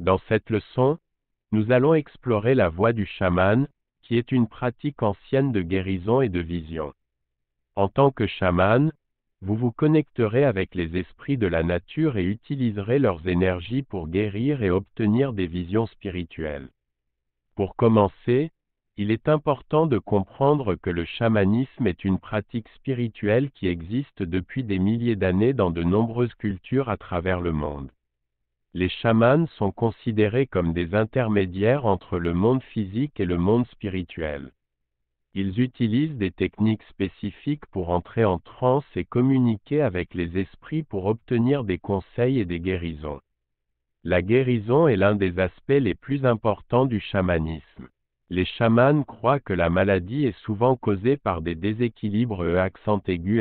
Dans cette leçon, nous allons explorer la voie du chaman, qui est une pratique ancienne de guérison et de vision. En tant que chaman, vous vous connecterez avec les esprits de la nature et utiliserez leurs énergies pour guérir et obtenir des visions spirituelles. Pour commencer, il est important de comprendre que le chamanisme est une pratique spirituelle qui existe depuis des milliers d'années dans de nombreuses cultures à travers le monde. Les chamans sont considérés comme des intermédiaires entre le monde physique et le monde spirituel. Ils utilisent des techniques spécifiques pour entrer en transe et communiquer avec les esprits pour obtenir des conseils et des guérisons. La guérison est l'un des aspects les plus importants du chamanisme. Les chamans croient que la maladie est souvent causée par des déséquilibres accent aigu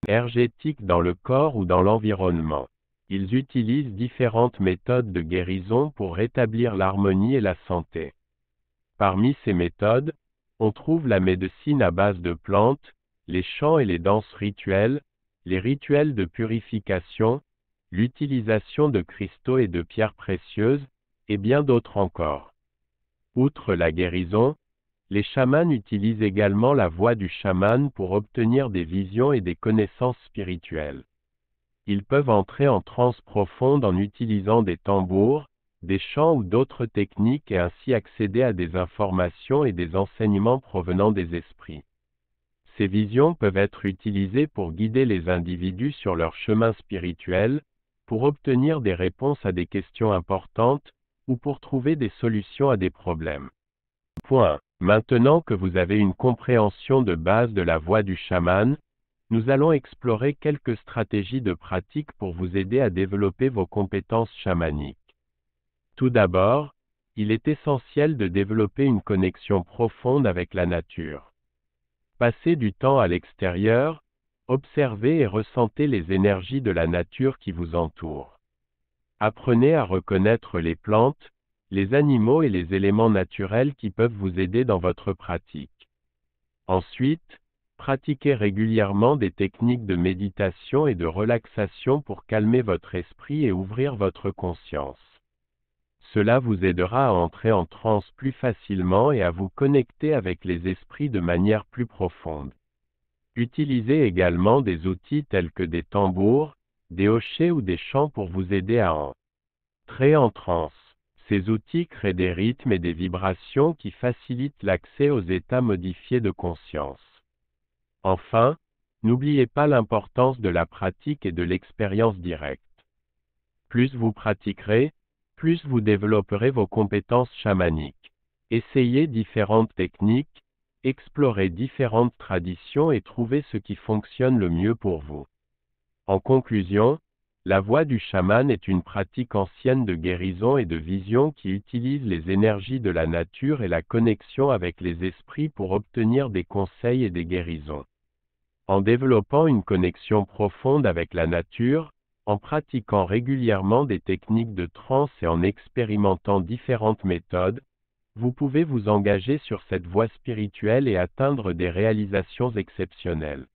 énergétiques dans le corps ou dans l'environnement. Ils utilisent différentes méthodes de guérison pour rétablir l'harmonie et la santé. Parmi ces méthodes, on trouve la médecine à base de plantes, les chants et les danses rituelles, les rituels de purification, l'utilisation de cristaux et de pierres précieuses, et bien d'autres encore. Outre la guérison, les chamans utilisent également la voie du chaman pour obtenir des visions et des connaissances spirituelles. Ils peuvent entrer en transe profonde en utilisant des tambours, des chants ou d'autres techniques et ainsi accéder à des informations et des enseignements provenant des esprits. Ces visions peuvent être utilisées pour guider les individus sur leur chemin spirituel, pour obtenir des réponses à des questions importantes, ou pour trouver des solutions à des problèmes. Maintenant que vous avez une compréhension de base de la voie du chaman, nous allons explorer quelques stratégies de pratique pour vous aider à développer vos compétences chamaniques. Tout d'abord, il est essentiel de développer une connexion profonde avec la nature. Passez du temps à l'extérieur, observez et ressentez les énergies de la nature qui vous entoure. Apprenez à reconnaître les plantes, les animaux et les éléments naturels qui peuvent vous aider dans votre pratique. Ensuite, pratiquez régulièrement des techniques de méditation et de relaxation pour calmer votre esprit et ouvrir votre conscience. Cela vous aidera à entrer en transe plus facilement et à vous connecter avec les esprits de manière plus profonde. Utilisez également des outils tels que des tambours, des hochets ou des chants pour vous aider à entrer en transe. Ces outils créent des rythmes et des vibrations qui facilitent l'accès aux états modifiés de conscience. Enfin, n'oubliez pas l'importance de la pratique et de l'expérience directe. Plus vous pratiquerez, plus vous développerez vos compétences chamaniques. Essayez différentes techniques, explorez différentes traditions et trouvez ce qui fonctionne le mieux pour vous. En conclusion, la voie du chaman est une pratique ancienne de guérison et de vision qui utilise les énergies de la nature et la connexion avec les esprits pour obtenir des conseils et des guérisons. En développant une connexion profonde avec la nature, en pratiquant régulièrement des techniques de transe et en expérimentant différentes méthodes, vous pouvez vous engager sur cette voie spirituelle et atteindre des réalisations exceptionnelles.